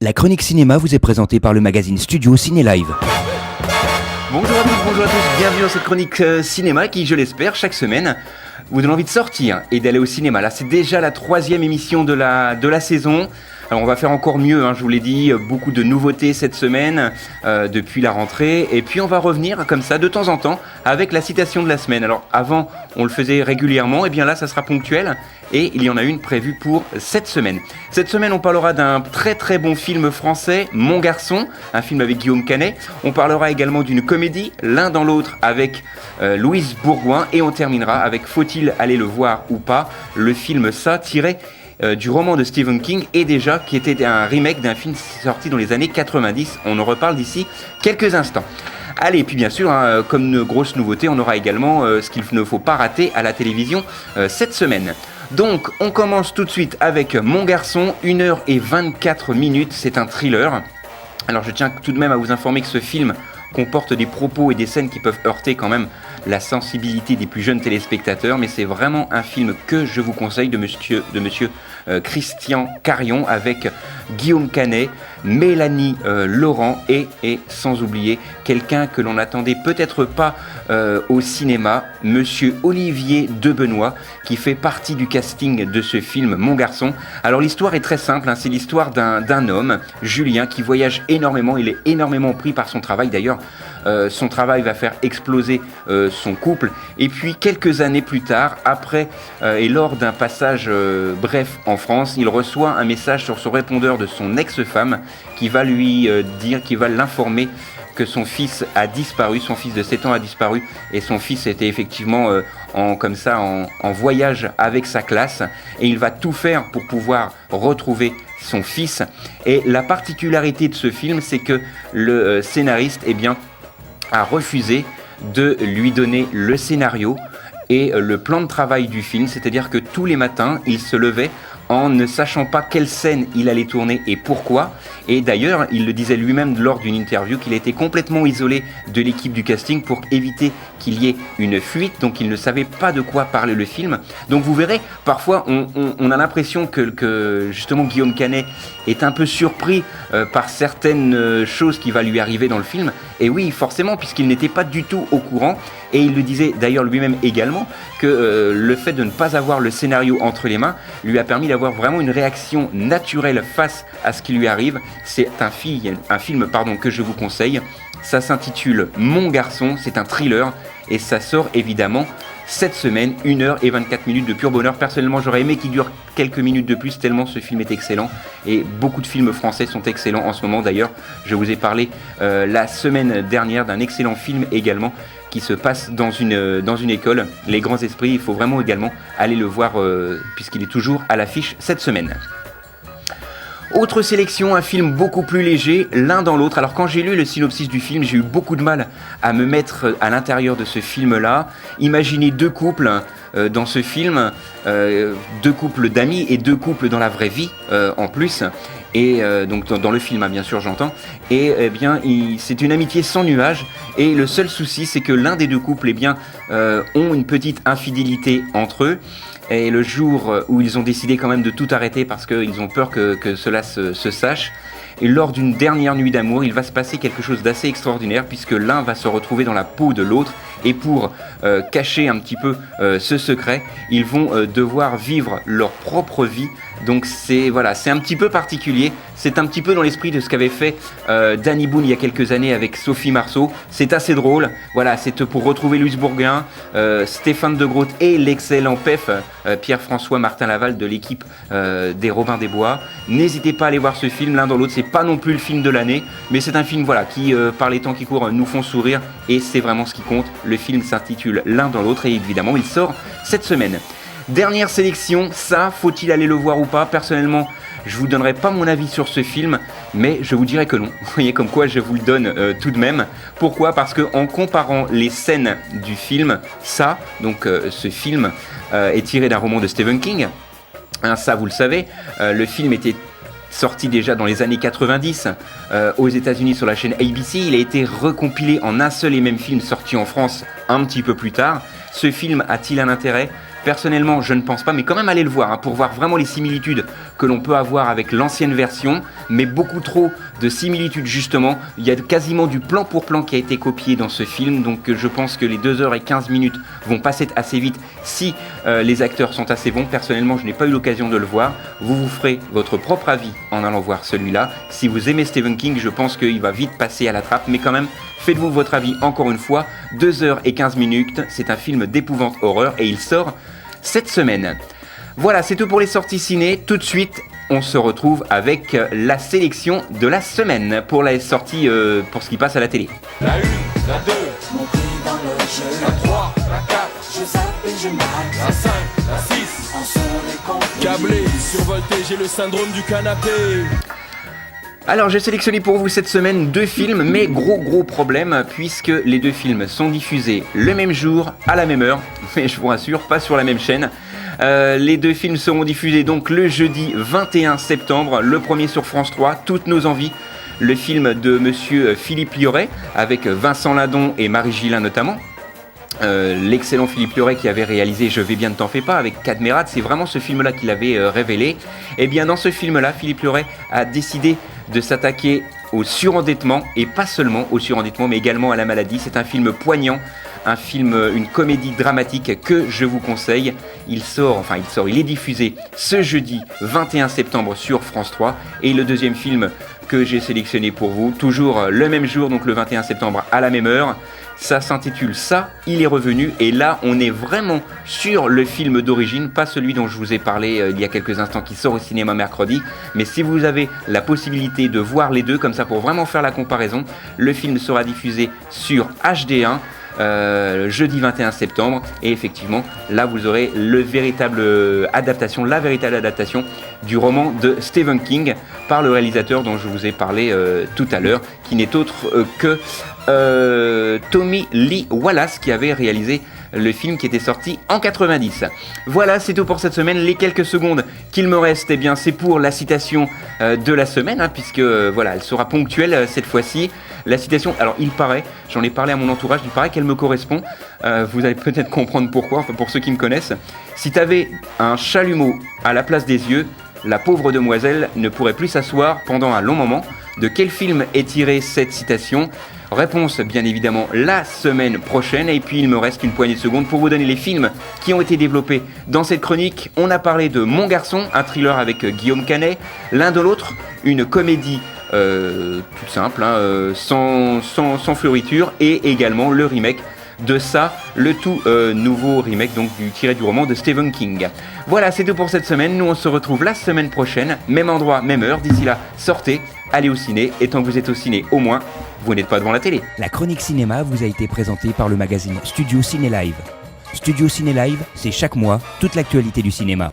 La chronique cinéma vous est présentée par le magazine Studio Ciné Live. Bonjour à toutes, bonjour à tous, bienvenue dans cette chronique cinéma qui, je l'espère, chaque semaine vous donne envie de sortir et d'aller au cinéma. Là, c'est déjà la 3e émission de la saison. Alors on va faire encore mieux, je vous l'ai dit, beaucoup de nouveautés cette semaine depuis la rentrée. Et puis on va revenir comme ça de temps en temps avec la citation de la semaine. Alors avant on le faisait régulièrement, et bien là ça sera ponctuel. Et il y en a une prévue pour cette semaine. Cette semaine on parlera d'un très très bon film français, Mon Garçon, un film avec Guillaume Canet. On parlera également d'une comédie, L'un dans l'autre avec Louise Bourgoin. Et on terminera avec Faut-il aller le voir ou pas, le film Ça tiré du roman de Stephen King, et déjà qui était un remake d'un film sorti dans les années 90. On en reparle d'ici quelques instants. Allez, et puis bien sûr, comme une grosse nouveauté, on aura également ce qu'il ne faut pas rater à la télévision cette semaine. Donc, on commence tout de suite avec Mon Garçon, 1h24, c'est un thriller. Alors, je tiens tout de même à vous informer que ce film comporte des propos et des scènes qui peuvent heurter quand même la sensibilité des plus jeunes téléspectateurs, mais c'est vraiment un film que je vous conseille de monsieur Christian Carion, avec Guillaume Canet, Mélanie Laurent et sans oublier quelqu'un que l'on n'attendait peut-être pas au cinéma, monsieur Olivier Debenoy, qui fait partie du casting de ce film Mon Garçon. Alors l'histoire est très simple, c'est l'histoire d'un homme, Julien, qui voyage énormément. Il est énormément pris par son travail. D'ailleurs, son travail va faire exploser son couple. Et puis quelques années plus tard, après et lors d'un passage bref en France, il reçoit un message sur son répondeur de son ex-femme qui va lui dire, qui va l'informer que son fils a disparu, son fils de 7 ans a disparu, et son fils était effectivement en voyage avec sa classe, et il va tout faire pour pouvoir retrouver son fils. Et la particularité de ce film, c'est que le scénariste a refusé de lui donner le scénario et le plan de travail du film, c'est-à-dire que tous les matins, il se levait en ne sachant pas quelle scène il allait tourner et pourquoi. Et d'ailleurs, il le disait lui-même lors d'une interview qu'il était complètement isolé de l'équipe du casting pour éviter qu'il y ait une fuite, donc il ne savait pas de quoi parlait le film. Donc vous verrez, parfois on a l'impression que justement Guillaume Canet est un peu surpris par certaines choses qui va lui arriver dans le film. Et oui, forcément, puisqu'il n'était pas du tout au courant. Et il le disait d'ailleurs lui-même également, que le fait de ne pas avoir le scénario entre les mains lui a permis d'avoir vraiment une réaction naturelle face à ce qui lui arrive. C'est un film que je vous conseille. Ça s'intitule Mon Garçon, c'est un thriller et ça sort évidemment cette semaine, 1h24 de pur bonheur. Personnellement, j'aurais aimé qu'il dure quelques minutes de plus tellement ce film est excellent, et beaucoup de films français sont excellents en ce moment. D'ailleurs, je vous ai parlé la semaine dernière d'un excellent film également qui se passe dans une école, Les Grands Esprits. Il faut vraiment également aller le voir puisqu'il est toujours à l'affiche cette semaine. Autre sélection, un film beaucoup plus léger, L'un dans l'autre. Alors quand j'ai lu le synopsis du film, j'ai eu beaucoup de mal à me mettre à l'intérieur de ce film-là. Imaginez deux couples dans ce film, deux couples d'amis et deux couples dans la vraie vie en plus. Et donc dans le film, bien sûr, j'entends. Et c'est une amitié sans nuage. Et le seul souci, c'est que l'un des deux couples ont une petite infidélité entre eux. Et le jour où ils ont décidé quand même de tout arrêter parce qu'ils ont peur que cela se sache, et lors d'une dernière nuit d'amour, il va se passer quelque chose d'assez extraordinaire, puisque l'un va se retrouver dans la peau de l'autre, et pour cacher un petit peu ce secret, ils vont devoir vivre leur propre vie. Donc c'est un petit peu particulier, c'est un petit peu dans l'esprit de ce qu'avait fait Danny Boone il y a quelques années avec Sophie Marceau. C'est assez drôle, c'est pour retrouver Louise Bourgoin, Stéphane de Groot et l'excellent PEF, Pierre-François Martin Laval de l'équipe des Robins des Bois. N'hésitez pas à aller voir ce film, L'un dans l'autre. C'est pas non plus le film de l'année, mais c'est un film qui par les temps qui courent nous font sourire, et c'est vraiment ce qui compte. Le film s'intitule L'un dans l'autre, et évidemment il sort cette semaine. Dernière sélection, ça, faut-il aller le voir ou pas? Personnellement, je vous donnerai pas mon avis sur ce film, mais je vous dirai que non. Vous voyez comme quoi je vous le donne tout de même. Pourquoi? Parce que en comparant les scènes du film, ça, donc ce film est tiré d'un roman de Stephen King. Ça, vous le savez, le film était sorti déjà dans les années 90 aux États-Unis sur la chaîne ABC. Il a été recompilé en un seul et même film sorti en France un petit peu plus tard. Ce film a-t-il un intérêt? Personnellement, je ne pense pas, mais quand même allez le voir pour voir vraiment les similitudes que l'on peut avoir avec l'ancienne version, mais beaucoup trop de similitudes justement. Il y a quasiment du plan pour plan qui a été copié dans ce film, donc je pense que les 2h15 vont passer assez vite si les acteurs sont assez bons. Personnellement, je n'ai pas eu l'occasion de le voir. Vous ferez votre propre avis en allant voir celui-là. Si vous aimez Stephen King, je pense qu'il va vite passer à la trappe, mais quand même, faites-vous votre avis encore une fois. 2h15, c'est un film d'épouvante horreur et il sort cette semaine. Voilà, c'est tout pour les sorties ciné. Tout de suite, on se retrouve avec la sélection de la semaine pour la sortie, pour ce qui passe à la télé. La 1, la 2, Mon prix dans le jeu, la 3, la 4, je zappe et je mate. la 5, la 6. En sont les compris. Câblé, survolté, j'ai le syndrome du canapé. Alors j'ai sélectionné pour vous cette semaine 2 films, mais gros problème, puisque les 2 films sont diffusés le même jour, à la même heure, mais je vous rassure, pas sur la même chaîne. Les 2 films seront diffusés donc le jeudi 21 septembre, le premier sur France 3, Toutes nos envies, le film de monsieur Philippe Liorret, avec Vincent Lindon et Marie Gillin notamment. L'excellent Philippe Liorret qui avait réalisé Je vais bien ne t'en fais pas avec Cadmerade, c'est vraiment ce film-là qu'il avait révélé. Et bien dans ce film-là, Philippe Liorret a décidé de s'attaquer au surendettement, et pas seulement au surendettement, mais également à la maladie. C'est un film poignant, un film, une comédie dramatique que je vous conseille. Il est diffusé ce jeudi 21 septembre sur France 3. Et le deuxième film que j'ai sélectionné pour vous, toujours le même jour, donc le 21 septembre à la même heure, ça s'intitule Ça, il est revenu, et là on est vraiment sur le film d'origine, pas celui dont je vous ai parlé il y a quelques instants qui sort au cinéma mercredi, mais si vous avez la possibilité de voir les deux comme ça pour vraiment faire la comparaison, le film sera diffusé sur HD1 jeudi 21 septembre, et effectivement là vous aurez la véritable adaptation du roman de Stephen King par le réalisateur dont je vous ai parlé tout à l'heure, qui n'est autre que Tommy Lee Wallace, qui avait réalisé le film qui était sorti en 90. Voilà, c'est tout pour cette semaine. Les quelques secondes qu'il me reste, eh bien, c'est pour la citation de la semaine, puisque voilà, elle sera ponctuelle cette fois-ci. La citation, alors il paraît, j'en ai parlé à mon entourage, il paraît qu'elle me correspond. Vous allez peut-être comprendre pourquoi, enfin pour ceux qui me connaissent. Si t'avais un chalumeau à la place des yeux, la pauvre demoiselle ne pourrait plus s'asseoir pendant un long moment. De quel film est tirée cette citation ? Réponse bien évidemment la semaine prochaine, et puis il me reste une poignée de secondes pour vous donner les films qui ont été développés dans cette chronique. On a parlé de Mon Garçon, un thriller avec Guillaume Canet, L'un de l'autre, une comédie toute simple, sans fleuriture, et également le remake de Ça, le tout nouveau remake donc tiré du roman de Stephen King. Voilà, c'est tout pour cette semaine. Nous on se retrouve la semaine prochaine, même endroit, même heure. D'ici là, sortez, allez au ciné, et tant que vous êtes au ciné, au moins, vous n'êtes pas devant la télé. La chronique cinéma vous a été présentée par le magazine Studio Ciné Live. Studio Ciné Live, c'est chaque mois toute l'actualité du cinéma.